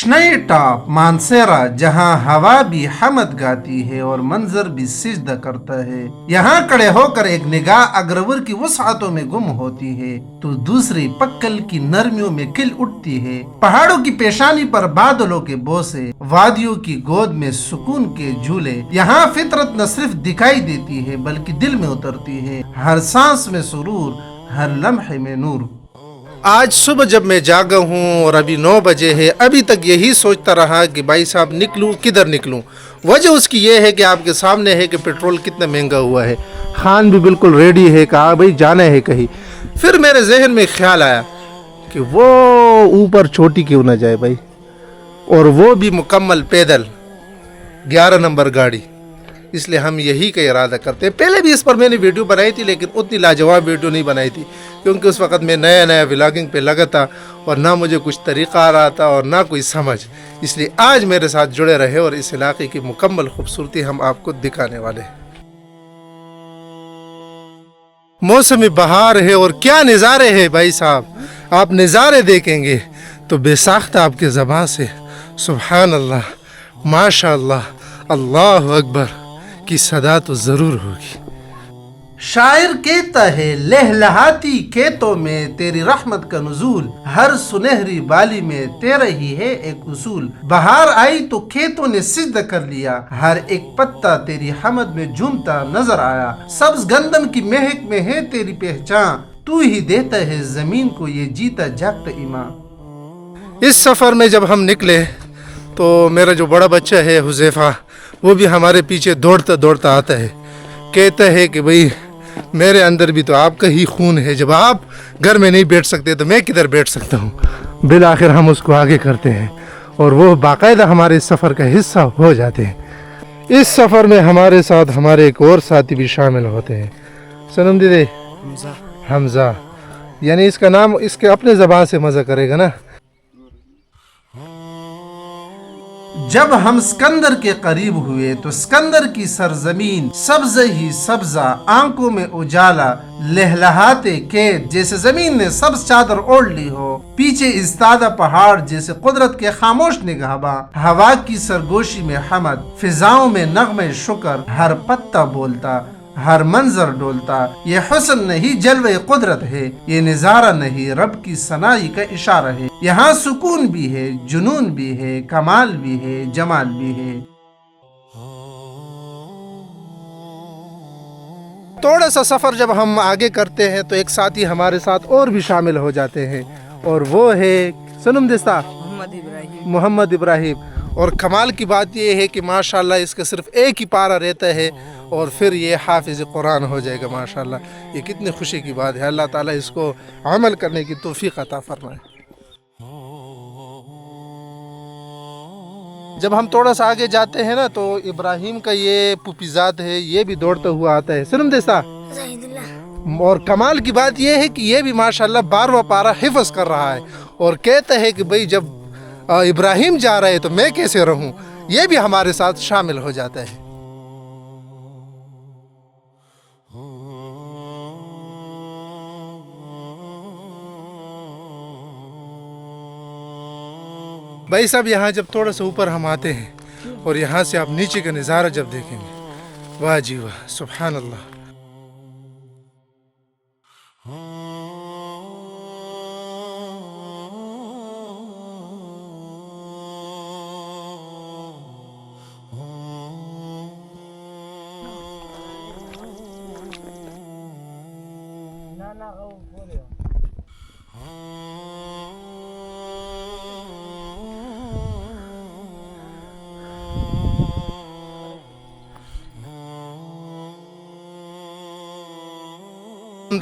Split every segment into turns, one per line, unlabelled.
شنئی top Mansehra جہاں ہوا بھی حمد گاتی ہے اور منظر بھی سجدہ کرتا ہے، یہاں کھڑے ہو کر ایک نگاہ اگرور کی وسعتوں میں گم ہوتی ہے تو دوسری پکل کی نرمیوں میں کھل اٹھتی ہے۔ پہاڑوں کی پیشانی پر بادلوں کے بوسے، وادیوں کی گود میں سکون کے جھولے، یہاں فطرت نہ صرف دکھائی دیتی ہے بلکہ دل میں اترتی ہے، ہر سانس میں سرور، ہر لمحے میں نور۔ آج صبح جب میں جاگا ہوں اور ابھی 9 بجے ہے، ابھی تک یہی سوچتا رہا کہ بھائی صاحب نکلوں کدھر نکلوں۔ وجہ اس کی یہ ہے کہ آپ کے سامنے ہے کہ پیٹرول کتنا مہنگا ہوا ہے۔ خان بھی بالکل ریڈی ہے، کہا بھائی جانا ہے کہیں۔ پھر میرے ذہن میں خیال آیا کہ وہ اوپر چھوٹی کیوں نہ جائے بھائی، اور وہ بھی مکمل پیدل، 11 نمبر گاڑی۔ اس لیے ہم یہی کا ارادہ کرتے ہیں۔ پہلے بھی اس پر میں نے ویڈیو بنائی تھی لیکن اتنی لاجواب ویڈیو نہیں بنائی تھی، کیونکہ اس وقت میں نیا ولاگنگ پہ لگا تھا اور نہ مجھے کچھ طریقہ آ رہا تھا اور نہ کوئی سمجھ۔ اس لیے آج میرے ساتھ جڑے رہے اور اس علاقے کی مکمل خوبصورتی ہم آپ کو دکھانے والے ہیں۔ موسم بہار ہے اور کیا نظارے ہیں بھائی صاحب، آپ نظارے دیکھیں گے تو بے ساختہ آپ کے زبان سے سبحان اللہ، ماشاء اللہ، اللہ اکبر کی صدا تو ضرور ہوگی۔ شاعر کہتا ہے لہلہاتی کھیتوں میں تیری رحمت کا نزول، ہر سنہری بالی میں تیرا ہی ہے ایک اصول۔ بہار آئی تو کھیتوں نے سجدہ کر لیا، ہر ایک پتا تیری حمد میں جھومتا نظر آیا۔ سبز گندم کی مہک میں ہے تیری پہچان، تو ہی دیتا ہے زمین کو یہ جیتا جاگتا ایمان۔ اس سفر میں جب ہم نکلے تو میرا جو بڑا بچہ ہے حذیفہ، وہ بھی ہمارے پیچھے دوڑتا دوڑتا آتا ہے، کہتا ہے کہ بھئی میرے اندر بھی تو آپ کا ہی خون ہے، جب آپ گھر میں نہیں بیٹھ سکتے تو میں کدھر بیٹھ سکتا ہوں۔ بالآخر ہم اس کو آگے کرتے ہیں اور وہ باقاعدہ ہمارے سفر کا حصہ ہو جاتے ہیں۔ اس سفر میں ہمارے ساتھ ہمارے ایک اور ساتھی بھی شامل ہوتے ہیں، سنم دیدے، حمزہ، یعنی اس کا نام اس کے اپنے زبان سے مزہ کرے گا نا۔ جب ہم سکندر کے قریب ہوئے تو سکندر کی سرزمین سبز ہی سبزہ، آنکھوں میں اجالا، لہلہاتے کھیت جیسے زمین نے سبز چادر اوڑھ لی ہو، پیچھے استادہ پہاڑ جیسے قدرت کے خاموش نگہباں، ہوا کی سرگوشی میں حمد، فضاؤں میں نغمے شکر، ہر پتا بولتا، ہر منظر ڈولتا۔ یہ حسن نہیں جلوہ قدرت ہے، یہ نظارہ نہیں رب کی ثنائی کا اشارہ ہے۔ یہاں سکون بھی ہے، جنون بھی ہے، کمال بھی ہے، جمال بھی ہے۔ تھوڑا سا سفر جب ہم آگے کرتے ہیں تو ایک ساتھی ہمارے ساتھ اور بھی شامل ہو جاتے ہیں، اور وہ ہے سنم دستا محمد ابراہیم۔ اور کمال کی بات یہ ہے کہ ماشاءاللہ اس کا صرف ایک ہی پارہ رہتا ہے اور پھر یہ حافظ قرآن ہو جائے گا ماشاءاللہ۔ یہ کتنی خوشی کی بات ہے، اللہ تعالیٰ اس کو عمل کرنے کی توفیق عطا فرمائے۔ جب ہم تھوڑا سا آگے جاتے ہیں نا تو ابراہیم کا یہ پوپیزاد ہے، یہ بھی دوڑتا ہوا آتا ہے، سنم دیسا۔ اور کمال کی بات یہ ہے کہ یہ بھی ماشاءاللہ 12واں پارہ حفظ کر رہا ہے اور کہتا ہے کہ بھئی جب ابراہیم جا رہے تو میں کیسے رہوں، یہ بھی ہمارے ساتھ شامل ہو جاتا ہے۔ بھائی صاحب یہاں جب تھوڑا سا اوپر ہم آتے ہیں اور یہاں سے آپ نیچے کا نظارہ جب دیکھیں گے، واہ جی واہ، سبحان اللہ۔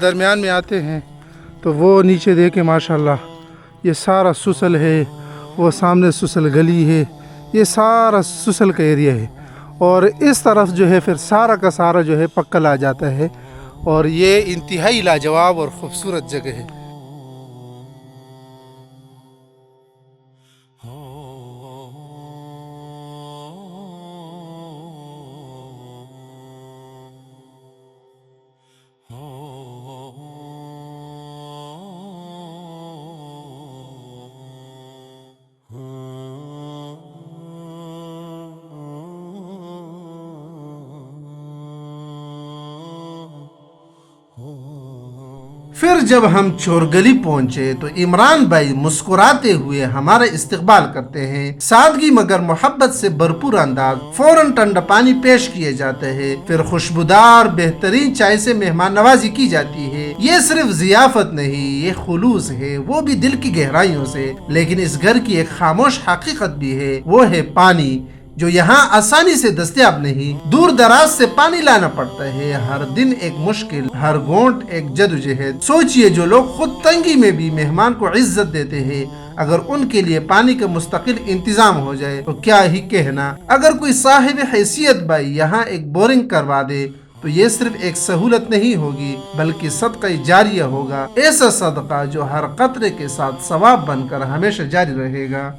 درمیان میں آتے ہیں تو وہ نیچے دیکھیں ماشاءاللہ، یہ سارا سسل ہے، وہ سامنے سسل گلی ہے، یہ سارا سسل کا ایریا ہے، اور اس طرف جو ہے پھر سارا کا سارا جو ہے پکل آ جاتا ہے، اور یہ انتہائی لاجواب اور خوبصورت جگہ ہے۔ پھر جب ہم چورگلی پہنچے تو عمران بھائی مسکراتے ہوئے ہمارا استقبال کرتے ہیں، سادگی مگر محبت سے بھرپور انداز، فوراً ٹھنڈا پانی پیش کیے جاتے ہیں، پھر خوشبودار بہترین چائے سے مہمان نوازی کی جاتی ہے۔ یہ صرف ضیافت نہیں، یہ خلوص ہے، وہ بھی دل کی گہرائیوں سے۔ لیکن اس گھر کی ایک خاموش حقیقت بھی ہے، وہ ہے پانی، جو یہاں آسانی سے دستیاب نہیں، دور دراز سے پانی لانا پڑتا ہے، ہر دن ایک مشکل، ہر گھونٹ ایک جدوجہد۔ سوچئے جو لوگ خود تنگی میں بھی مہمان کو عزت دیتے ہیں، اگر ان کے لیے پانی کا مستقل انتظام ہو جائے تو کیا ہی کہنا۔ اگر کوئی صاحب حیثیت بھائی یہاں ایک بورنگ کروا دے تو یہ صرف ایک سہولت نہیں ہوگی بلکہ صدقہ جاریہ ہوگا، ایسا صدقہ جو ہر قطرے کے ساتھ ثواب بن کر ہمیشہ جاری رہے گا۔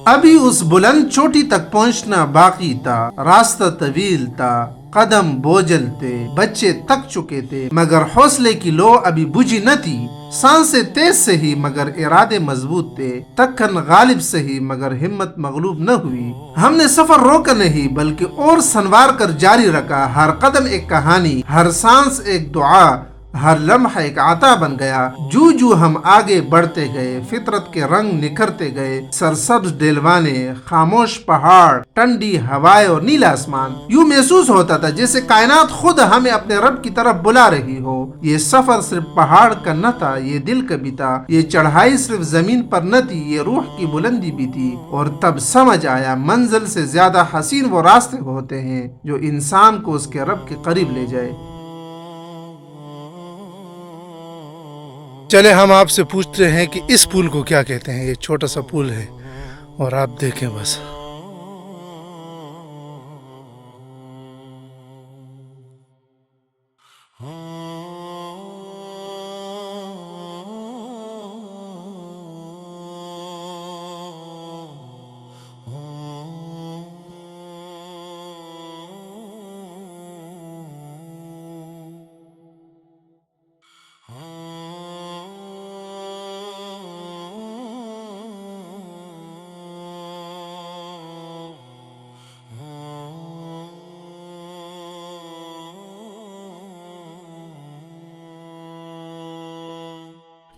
ابھی اس بلند چوٹی تک پہنچنا باقی تھا، راستہ طویل تھا، قدم بوجھل تھے، بچے تک چکے تھے، مگر حوصلے کی لو ابھی بجھی نہ تھی۔ سانسیں تیز سے ہی مگر ارادے مضبوط تھے، تکن غالب سے ہی مگر ہمت مغلوب نہ ہوئی۔ ہم نے سفر روکا نہیں بلکہ اور سنوار کر جاری رکھا، ہر قدم ایک کہانی، ہر سانس ایک دعا، ہر لمحہ ایک عطا بن گیا۔ جو جو ہم آگے بڑھتے گئے، فطرت کے رنگ نکھرتے گئے، سرسبز ڈیلوانے، خاموش پہاڑ، ٹھنڈی ہوائیں اور نیلا آسمان، یوں محسوس ہوتا تھا جیسے کائنات خود ہمیں اپنے رب کی طرف بلا رہی ہو۔ یہ سفر صرف پہاڑ کا نہ تھا، یہ دل کا بھی تھا۔ یہ چڑھائی صرف زمین پر نہ تھی، یہ روح کی بلندی بھی تھی۔ اور تب سمجھ آیا منزل سے زیادہ حسین وہ راستے ہوتے ہیں جو انسان کو اس کے رب کے قریب لے جائے۔ چلے ہم آپ سے پوچھتے ہیں کہ اس پول کو کیا کہتے ہیں؟ یہ چھوٹا سا پول ہے اور آپ دیکھیں بس۔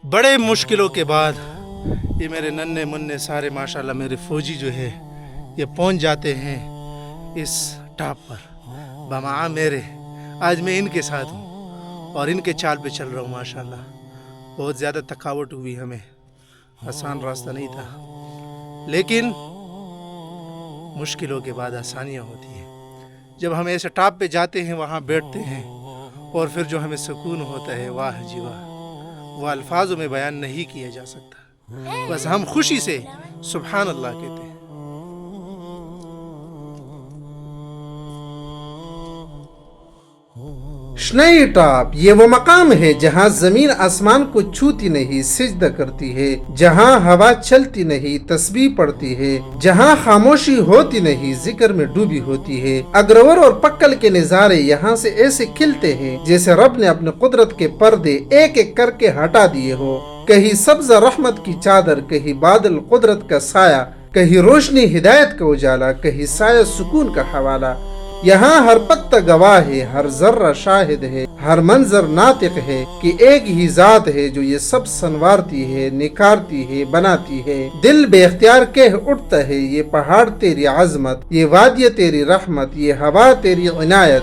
بڑے مشکلوں کے بعد یہ میرے ننھے منھے سارے ماشاءاللہ میرے فوجی جو ہے یہ پہنچ جاتے ہیں اس ٹاپ پر بمعا میرے۔ آج میں ان کے ساتھ ہوں اور ان کے چال پہ چل رہا ہوں ماشاءاللہ۔ بہت زیادہ تھکاوٹ ہوئی ہمیں، آسان راستہ نہیں تھا، لیکن مشکلوں کے بعد آسانیاں ہوتی ہیں۔ جب ہم ایسے ٹاپ پہ جاتے ہیں، وہاں بیٹھتے ہیں اور پھر جو ہمیں سکون ہوتا ہے، واہ جی واہ، وہ الفاظوں میں بیان نہیں کیا جا سکتا۔ بس ہم خوشی سے سبحان اللہ کہتے ہیں۔ شنئی ٹاپ یہ وہ مقام ہے جہاں زمین آسمان کو چھوتی نہیں، سجدہ کرتی ہے، جہاں ہوا چلتی نہیں، تسبیح پڑھتی ہے، جہاں خاموشی ہوتی نہیں، ذکر میں ڈوبی ہوتی ہے۔ اگرور اور پکل کے نظارے یہاں سے ایسے کھلتے ہیں جیسے رب نے اپنے قدرت کے پردے ایک ایک کر کے ہٹا دیے ہو۔ کہیں سبز رحمت کی چادر، کہیں بادل قدرت کا سایہ، کہیں روشنی ہدایت کا اجالا، کہیں سایہ سکون کا حوالہ۔ یہاں ہر پتہ گواہ ہے، ہر ذرہ شاہد ہے، ہر منظر ناطق ہے کہ ایک ہی ذات ہے جو یہ سب سنوارتی ہے، نکھارتی ہے، بناتی ہے۔ دل بے اختیار کہہ اٹھتا ہے، یہ پہاڑ تیری عظمت، یہ وادی تیری رحمت، یہ ہوا تیری عنایت۔